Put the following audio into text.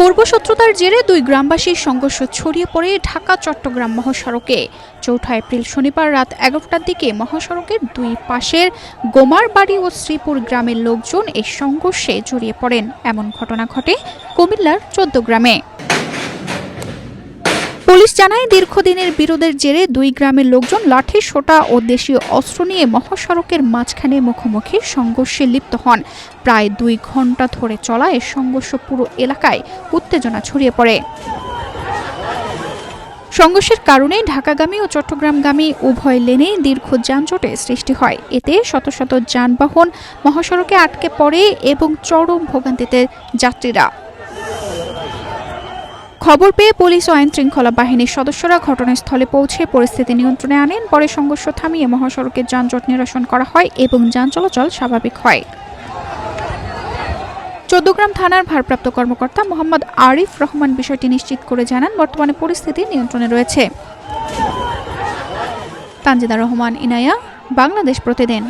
পূর্বশত্রুতার জেরে দুই গ্রামবাসীর সংঘর্ষ ছড়িয়ে পড়ে ঢাকা চট্টগ্রাম মহাসড়কে। ৪ এপ্রিল শনিবার রাত ১১টার দিকে মহাসড়কের দুই পাশের গোমারবাড়ি ও শ্রীপুর গ্রামের লোকজন এই সংঘর্ষে জড়িয়ে পড়েন। এমন ঘটনা ঘটে কুমিল্লার ১৪ গ্রামে। পুলিশ জানায়, দীর্ঘদিনের বিরোধের জেরে দুই গ্রামের লোকজন লাঠি সোঁটা ও দেশীয় অস্ত্র নিয়ে মহাসড়কের মাঝখানে মুখোমুখি সংঘর্ষে লিপ্ত হন। প্রায় ২ ঘণ্টা ধরে চলা এ সংঘর্ষ পুরো এলাকায় উত্তেজনা ছড়িয়ে পড়ে। সংঘর্ষের কারণে ঢাকাগামী ও চট্টগ্রামগামী উভয় লেনে দীর্ঘ যানজটের সৃষ্টি হয়। এতে শত শত যানবাহন মহাসড়কে আটকে পড়ে এবং চরম ভোগান্তিতে যাত্রীরা। খবর পেয়ে পুলিশ ও আইনশৃঙ্খলা বাহিনীর সদস্যরা ঘটনাস্থলে পৌঁছে পরিস্থিতি নিয়ন্ত্রণে আনেন। পরে সংঘর্ষ থামিয়ে মহাসড়কের যানজট নিরসন করা হয় এবং যান চলাচল স্বাভাবিক হয়। ১৪ গ্রাম থানার ভারপ্রাপ্ত কর্মকর্তা মোহাম্মদ আরিফ রহমান বিষয়টি নিশ্চিত করে জানান, বর্তমানে পরিস্থিতি নিয়ন্ত্রণে রয়েছে। তানজিদা রহমান, ইনায়া, বাংলাদেশ প্রতিদিন।